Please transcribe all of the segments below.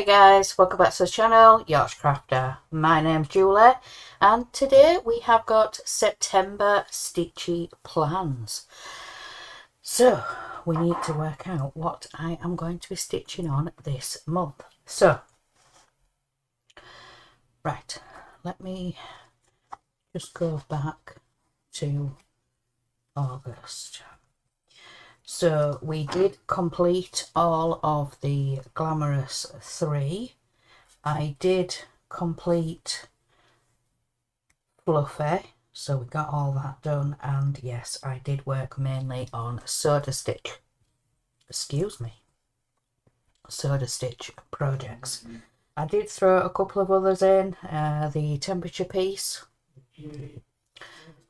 Hey guys, welcome back to the channel, Yacht Crafter. My name's Julie and today we have got September Stitchy plans. So we need to work out what I am going to be stitching on this month. So, right, let me just go back to August. So we did complete all of the Glamorous 3. I did complete Fluffy, so we got all that done, and yes, I did work mainly on Soda Stitch projects. I did throw a couple of others in, the temperature piece.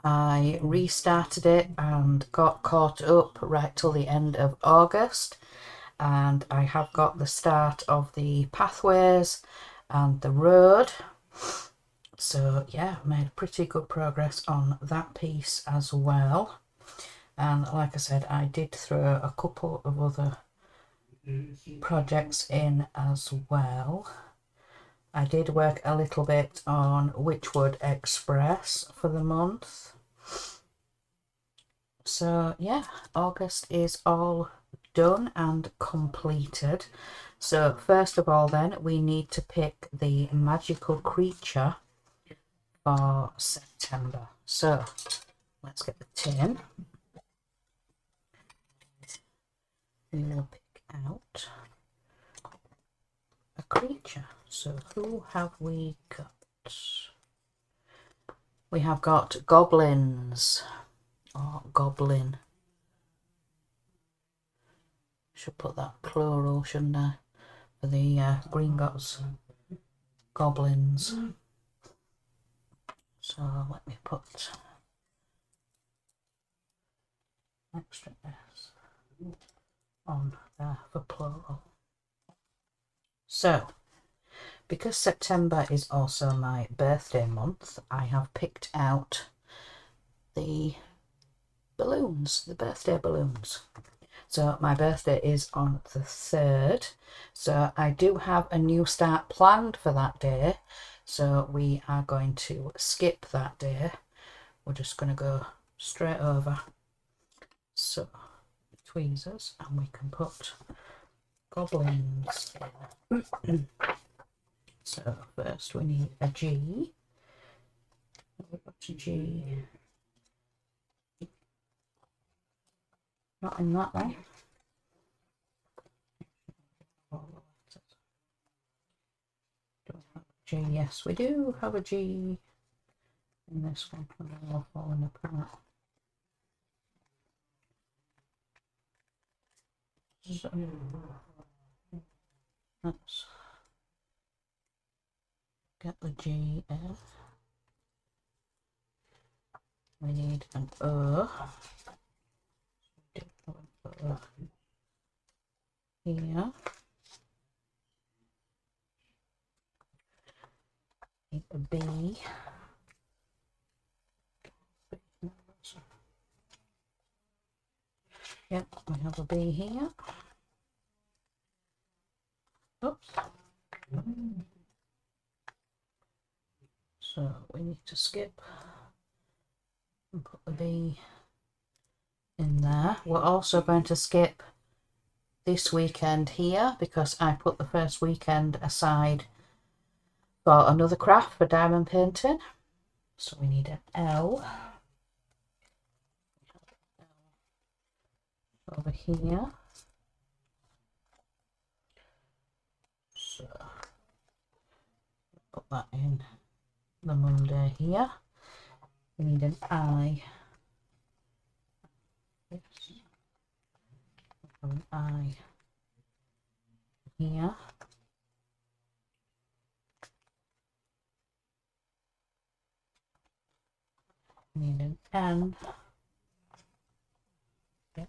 I restarted it and got caught up right till the end of August, and I have got the start of the pathways and the road. So yeah, made pretty good progress on that piece as well. And like I said, I did throw a couple of other projects in as well. I did work a little bit on Witchwood Express for the month. So yeah, August is all done and completed. So first of all then, we need to pick the magical creature for September. So let's get the tin. We will pick out a creature. So who have we got? We have got goblins, or goblin. Should put that plural, shouldn't I? For the Gringotts goblins. So let me put extra S on there for plural. So, because September is also my birthday month, I have picked out the balloons, the birthday balloons. So my birthday is on the 3rd, so I do have a new start planned for that day, so we are going to skip that day. We're just going to go straight over, so tweezers, and we can put goblins in. So first we need a G. We've got a G. Not in that way. G, yes, we do have a G in this one. They're all falling apart. So let's get the G in. We need an O. Here. Need a B. Yep, we have a B here. Oops. So we need to skip and put the B in there. We're also going to skip this weekend here because I put the first weekend aside for another craft for diamond painting. So we need an L over here. So put that in the Monday here. We need an I. Yes. An I here. We need an N. Yes.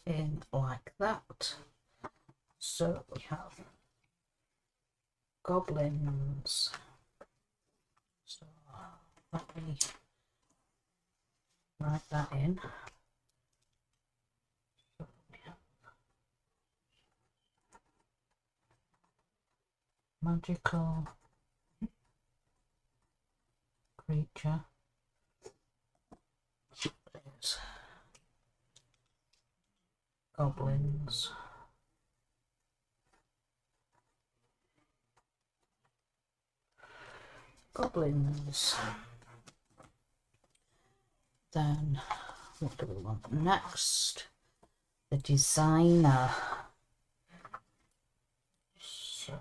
that in like that. So we have goblins. So let me write that in. So we have magical creature. There's goblins. Goblins. Then what do we want next? The designer. So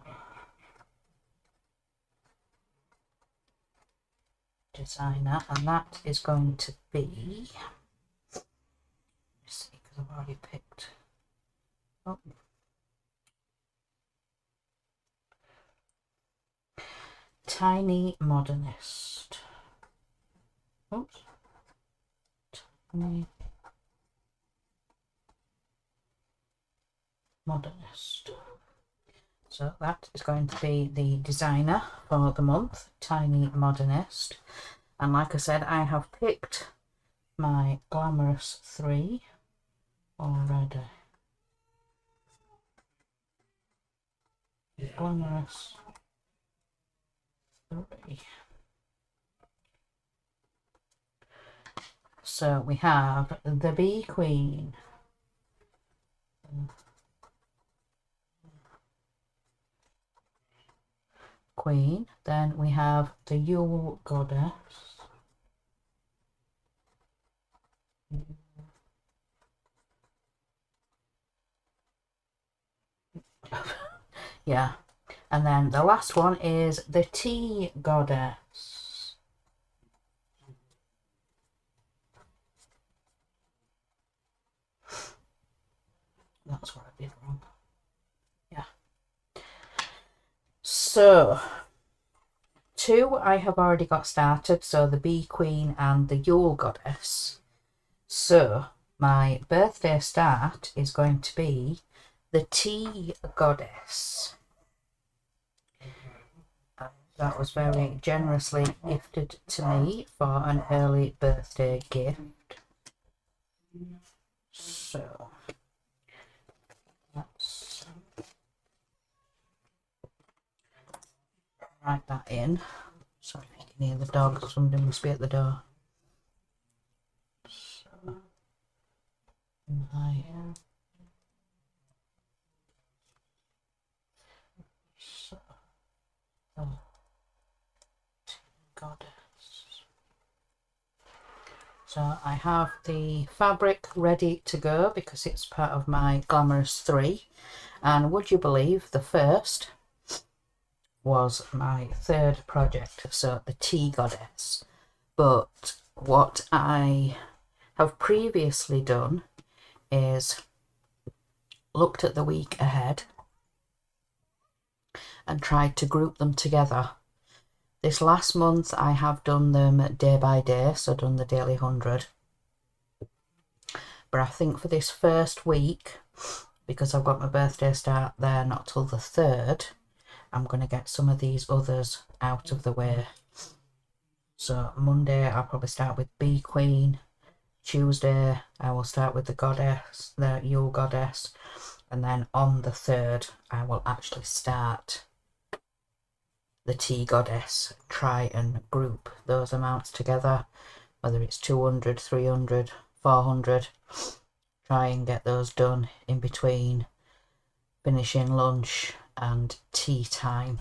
designer, and that is going to be, let's see, because I've already picked, oh, Tiny Modernist. Oops. Tiny Modernist. So that is going to be the designer for the month, Tiny Modernist. And like I said, I have picked my Glamorous 3 already. Glamorous 3. So we have the Bee Queen. Queen. Then we have the Yule Goddess. Yeah. And then the last one is the Tea Goddess. That's what I did wrong. Yeah. So, 2 I have already got started. So the Bee Queen and the Yule Goddess. So my birthday start is going to be the Tea Goddess. That was very generously gifted to me for an early birthday gift. So let's write that in. Sorry if you can hear the dog, somebody must be at the door. So, Goddess. So I have the fabric ready to go because it's part of my Glamorous 3. And would you believe the first was my 3rd project, so the Tea Goddess. But what I have previously done is looked at the week ahead and tried to group them together. This last month I have done them day by day, so done the daily 100. But I think for this first week, because I've got my birthday start there not till the 3rd, I'm going to get some of these others out of the way. So Monday I'll probably start with Bee Queen. Tuesday I will start with the Goddess, the Yule Goddess. And then on the 3rd I will actually start the Tea Goddess. Try and group those amounts together, whether it's 200, 300, 400. Try and get those done in between finishing lunch and tea time.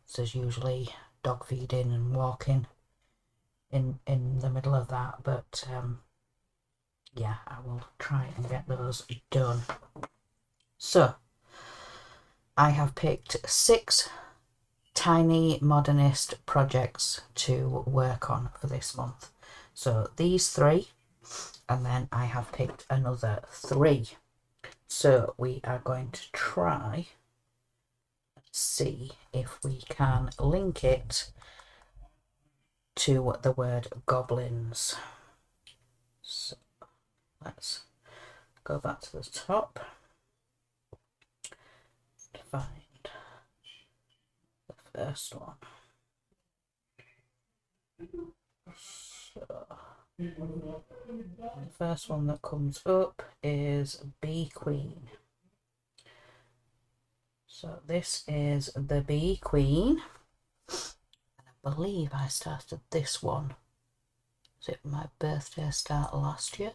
So there's usually dog feeding and walking in the middle of that, but yeah, I will try and get those done. So I have picked 6 tiny modernist projects to work on for this month. So these 3, and then I have picked another 3. So we are going to try and see if we can link it to the word goblins. So let's go back to the top to find the first one. So, the first one that comes up is Bee Queen. So this is the Bee Queen. And I believe I started this one. Was it my birthday start last year?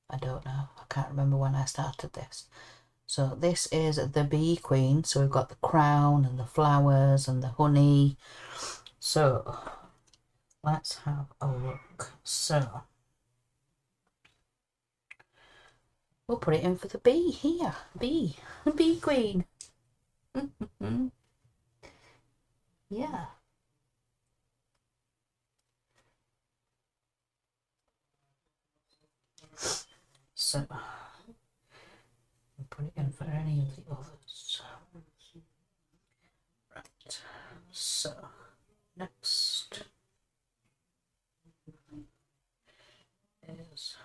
I don't know. I can't remember when I started this. So this is the Bee Queen. So we've got the crown and the flowers and the honey. So let's have a look. So we'll put it in for the bee here. Bee Queen. Yeah. So we'll put it in for any of the others. Right. So next is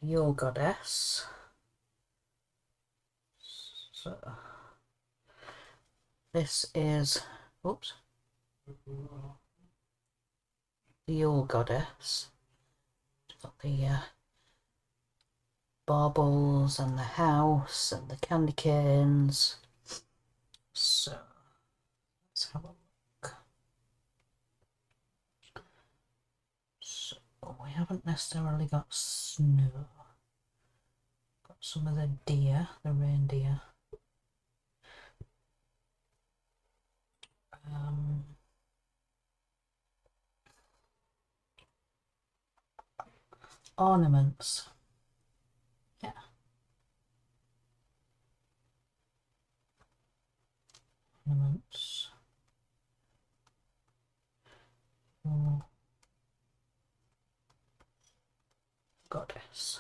your goddess. So this is, oops, the Yule Goddess. Got the baubles and the house and the candy canes. So let's have a look. So we haven't necessarily got snow. Got some of the deer, the reindeer. Ornaments. Yeah. Ornaments. Goddess.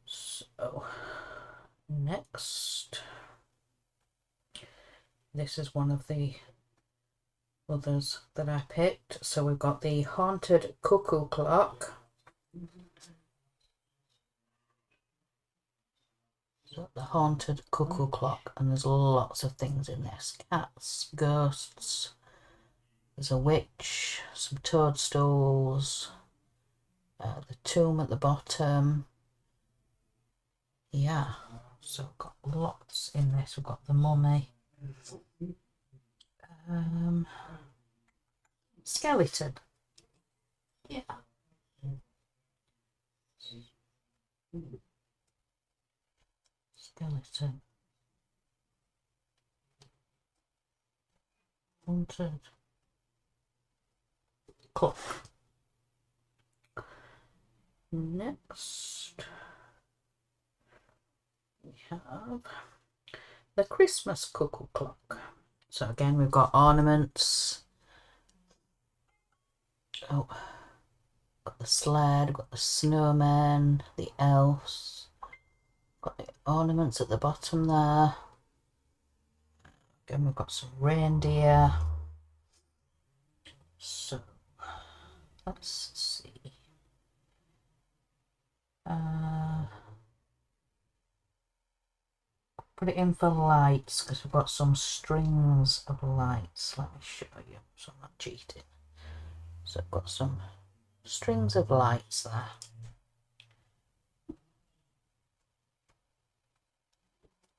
So next, this is one of the others that I picked. So we've got the Haunted Cuckoo Clock. So the Haunted Cuckoo Clock, and there's lots of things in this. Cats, ghosts, there's a witch, some toadstools, the tomb at the bottom. Yeah, so we've got lots in this. We've got the mummy. Skeleton. Yeah. Skeleton. Haunted clock. Next, we have the Christmas Cuckoo Clock. So again, we've got ornaments. Oh, got the sled, got the snowman, the elves, got the ornaments at the bottom there. Again, we've got some reindeer. So let's see. Put it in for lights because we've got some strings of lights. Let me show you so I'm not cheating. So I've got some strings of lights there.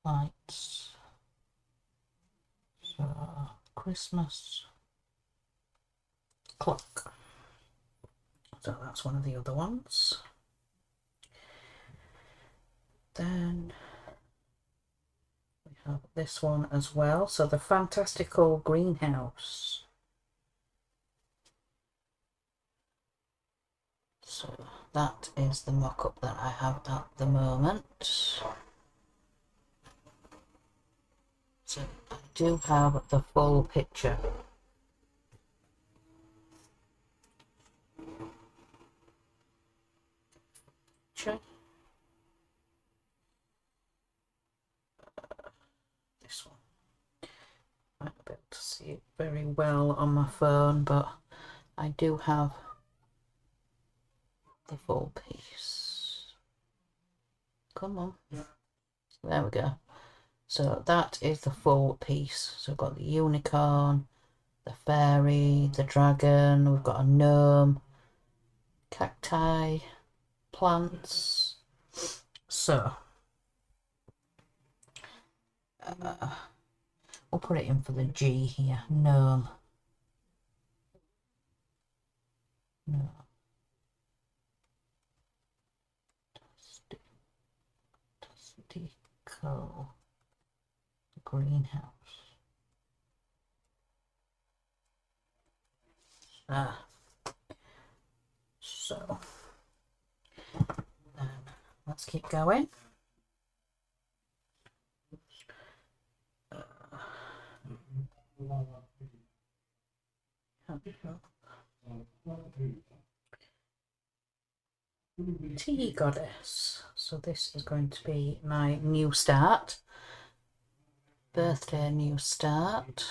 Lights. So Christmas clock. So that's one of the other ones. Then we have this one as well. So the Fantastical Greenhouse. So that is the mock-up that I have at the moment. So I do have the full picture. This one. I might not be able to see it very well on my phone, but I do have the full piece. Come on. There we go. So that is the full piece. So we've got the unicorn, the fairy, the dragon, we've got a gnome, cacti, plants. So we'll put it in for the G here. Gnome. No. Tastico. Greenhouse. So let's keep going. Tea goddess. So this is going to be my new start. Birthday new start.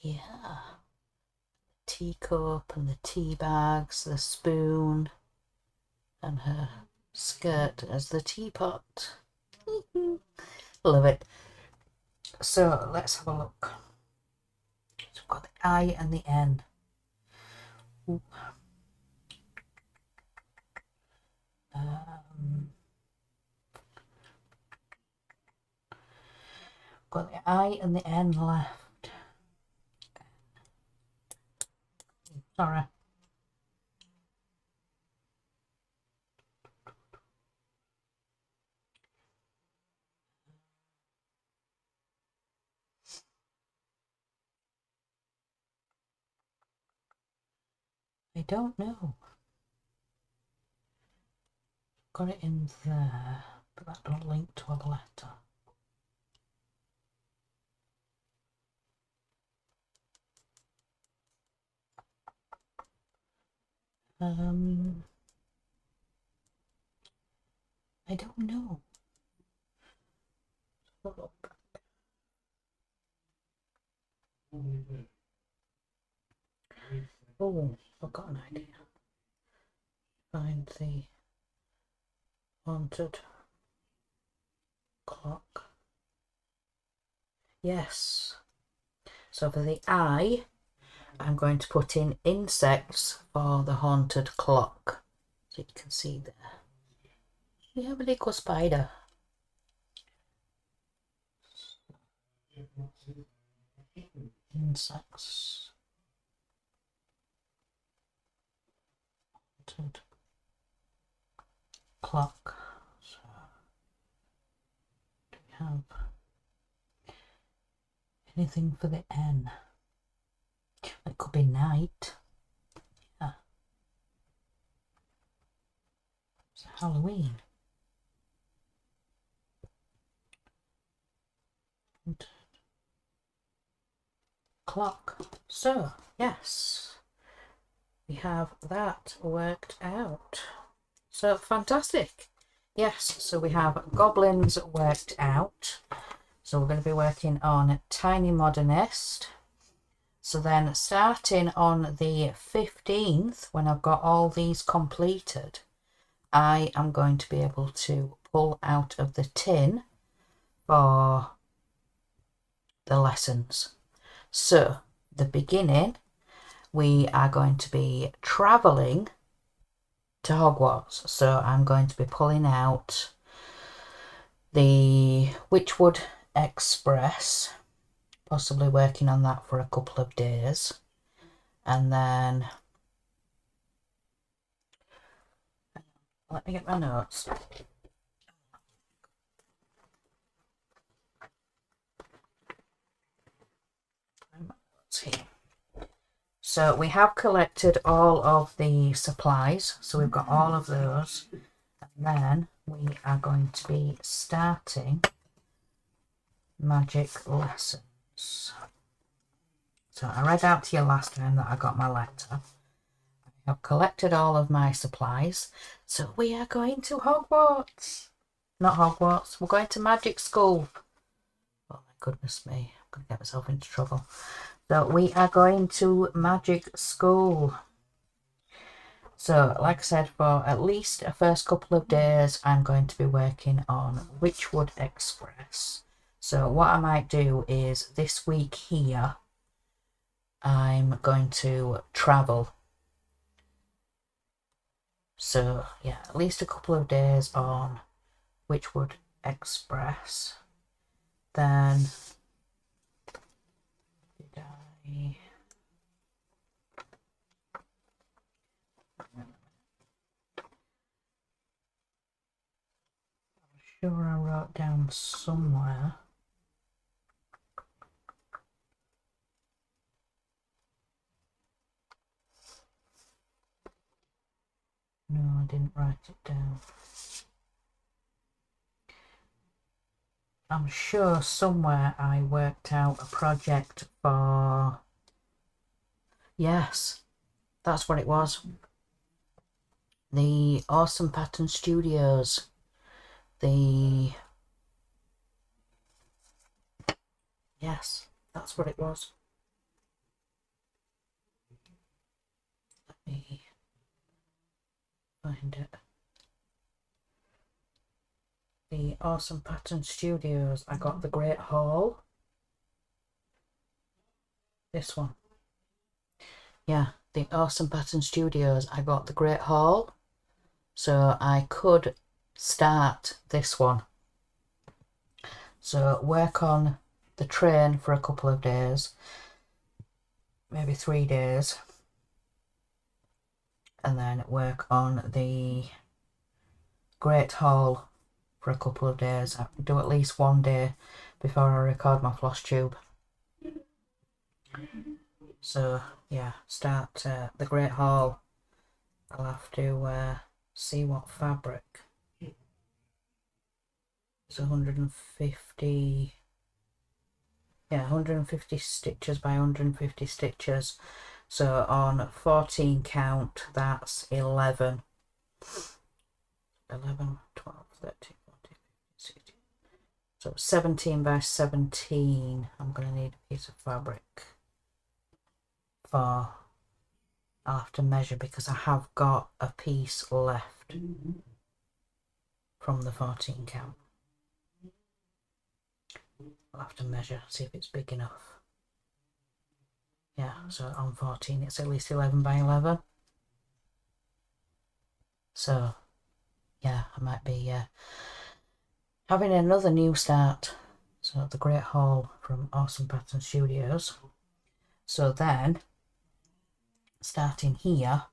Yeah. Teacup and the tea bags, the spoon, and her skirt as the teapot. Love it. So let's have a look. So we've got the I and the N. Ooh. Got the I and the N left. Sorry. I don't know. Got it in there, but that don't link to a letter. I don't know. Oh, I've got an idea. Find the haunted clock. Yes. So for the I, I'm going to put in insects for the haunted clock. So you can see there. We have a little spider. Insects. Haunted clock. So do we have anything for the N? It could be night. Yeah. It's Halloween. And clock. So, yes, we have that worked out. So, fantastic. Yes, so we have goblins worked out. So we're going to be working on Tiny Modernist. So then starting on the 15th, when I've got all these completed, I am going to be able to pull out of the tin for the lessons. So the beginning, we are going to be travelling to Hogwarts. So I'm going to be pulling out the Witchwood Express, possibly working on that for a couple of days, and then let me get my notes. So we have collected all of the supplies, so we've got all of those, and then we are going to be starting magic lessons. So I read out to you last time that I got my letter. I have collected all of my supplies, so we are going to Hogwarts. Not Hogwarts, we're going to magic school. Oh my goodness me, I'm going to get myself into trouble. So we are going to magic school. So like I said, for at least the first couple of days, I'm going to be working on Witchwood Express. So what I might do is this week here, I'm going to travel. So yeah, at least a couple of days on Witchwood Express. Then did I... I'm sure I wrote down somewhere. No, I didn't write it down. I'm sure somewhere I worked out a project for... Yes, that's what it was. The Awesome Pattern Studios. Yes, that's what it was. Let me find it. The Awesome Pattern Studios. I got the Great Hall. This one. Yeah, the Awesome Pattern Studios. I got the Great Hall. So I could start this one. So work on the train for a couple of days. Maybe 3 days. And then work on the Great Hall for a couple of days. I do at least 1 day before I record my floss tube. So yeah, start the Great Hall. I'll have to see what fabric. It's 150. Yeah, 150 stitches by 150 stitches. So on 14 count, that's 11. 11, 12, 13, 14, 16. So 17 by 17. I'm going to need a piece of fabric for... I'll have to measure because I have got a piece left from the 14 count. I'll have to measure, see if it's big enough. Yeah, so on 14 it's at least 11 by 11. So yeah, I might be having another new start. So the Great Hall from Awesome Pattern Studios. So then, starting here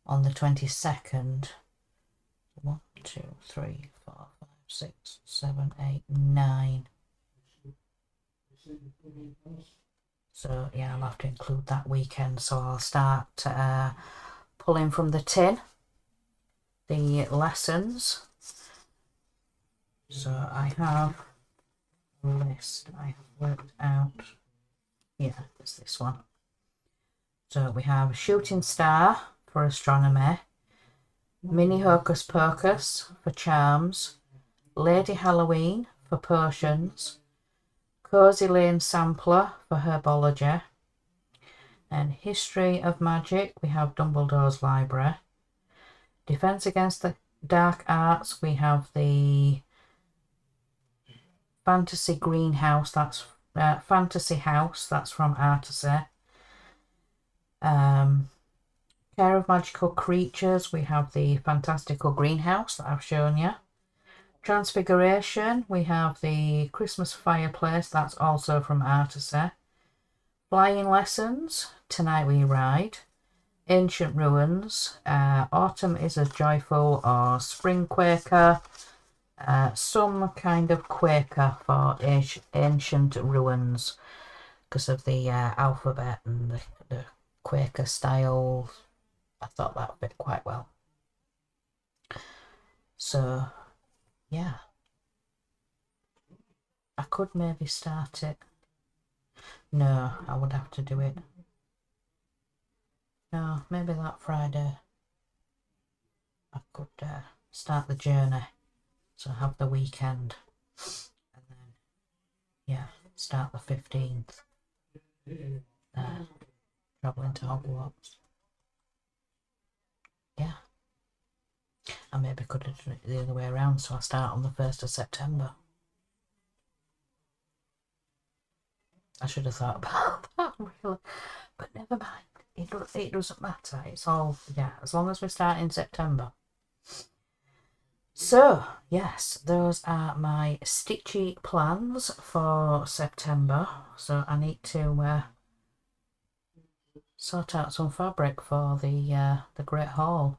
on the 22nd, 1, 2, 3, 4, 5, 6, 7, 8, 9. So yeah, I'll have to include that weekend. So I'll start pulling from the tin the lessons. So I have a list I have worked out. Yeah, it's this one. So we have Shooting Star for astronomy, Mini Hocus Pocus for charms, Lady Halloween for potions, Cozy Lane Sampler for herbology, and History of Magic we have Dumbledore's Library, Defense Against the Dark Arts we have the Fantasy Greenhouse, that's Fantasy House, that's from Artisy. Care of Magical Creatures, we have the Fantastical Greenhouse that I've shown you. Transfiguration, we have the Christmas Fireplace, that's also from Artisy. Flying Lessons, Tonight We Ride. Ancient Ruins, Autumn is a Joyful or Spring Quaker. Some kind of Quaker for Ancient Ruins because of the alphabet and the Quaker style. I thought that fit quite well. So yeah, I could maybe start it. No, I would have to do it. No, maybe that Friday I could start the journey. So have the weekend and then yeah, start the 15th. Travelling to Hogwarts. Yeah. I maybe could have done it the other way around, so I start on the 1st of September. I should have thought about that, really. But never mind. It doesn't matter. It's all, yeah, as long as we start in September. So, yes, those are my Stitchy plans for September. So I need to sort out some fabric for the Great Hall.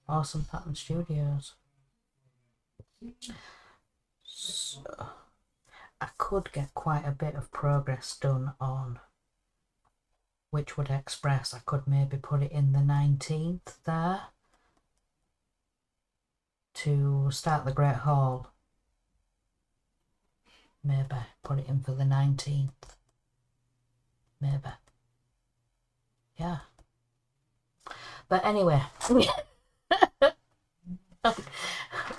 Awesome Pattern Studios. So, I could get quite a bit of progress done on Witchwood Express. I could maybe put it in the 19th there to start the Great Hall. Maybe put it in for the 19th. Maybe. Yeah. But anyway.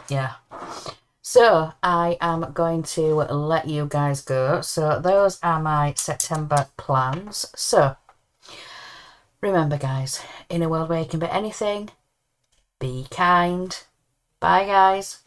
Yeah. So I am going to let you guys go. So those are my September plans. So remember, guys, in a world where you can be anything, be kind. Bye, guys.